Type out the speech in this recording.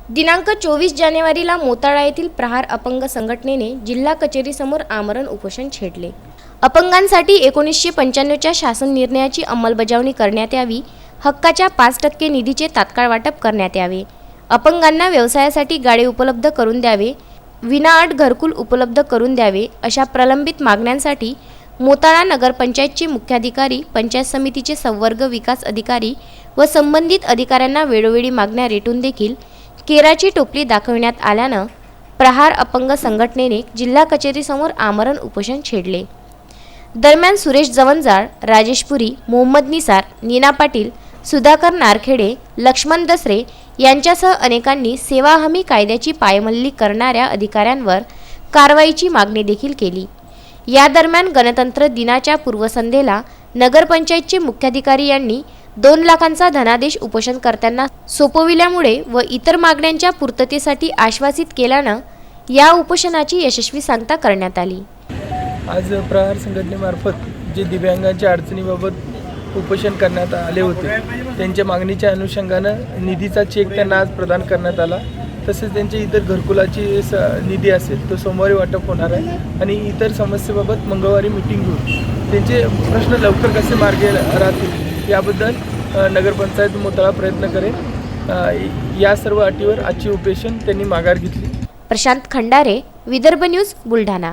दिनांक 24 जानेवारीला मोताळा येथील प्रहार अपंग संघटनेने जिल्हा कचेरीसमोर आमरण उपोषण छेडले। अपंगांसाठी 1995च्या शासन निर्णयाची अंमलबजावणी करण्यात यावी, हक्काच्या 5% निधीचे तात्काळ वाटप करण्यात यावे, अपंगांना व्यवसायासाठी गाडे उपलब्ध करून द्यावे, विनाअट घरकुल उपलब्ध करून द्यावे अशा प्रलंबित मागण्यांसाठी मोताळा नगरपंचायतचे मुख्याधिकारी, पंचायत समितीचे संवर्ग विकास अधिकारी व संबंधित अधिकाऱ्यांना वेळोवेळी मागण्या रेटून देखील केराची टोपली दाखविण्यात आल्यानं प्रहार अपंग संघटनेने जिल्हा कचेरीसमोर आमरण उपोषण छेडले। दरम्यान सुरेश जवंजाळ, राजेश पुरी, मोहम्मद निसार, नीना पाटील, सुधाकर नारखेडे, लक्ष्मण दसरे यांच्यासह अनेकांनी सेवा हमी कायद्याची पायमल्ली करणाऱ्या अधिकाऱ्यांवर कारवाईची मागणी देखील केली। या दरम्यान गणतंत्र दिनाच्या पूर्वसंध्येला नगरपंचायतचे मुख्याधिकारी यांनी 2 लाखांचा धनादेश उपोषणकर्त्यांना सोपविल्यामुळे व इतर मागण्यांच्या पूर्ततेसाठी आश्वासित केल्यानं या उपोषणाची यशस्वी सांगता करण्यात आली। आज प्रहार संघटनेमार्फत जे दिव्यांगांच्या अडचणीबाबत उपोषण करण्यात आले होते, त्यांच्या मागणीच्या अनुषंगानं निधीचा चेक त्यांना आज प्रदान करण्यात आला। तसेच त्यांचे इतर घरकुलाची निधी असेल तो सोमवारी वाटप होणार आहे आणि इतर समस्येबाबत मंगळवारी मीटिंग घेऊन त्यांचे प्रश्न लवकर कसे मार्गी राहतील याबद्दल नगरपंचायत मोताळा प्रयत्न करेल। या सर्व अटीवर आजची उपोषण त्यांनी माघार घेतली। प्रशांत खंडारे, विदर्भ न्यूज, बुलढाणा।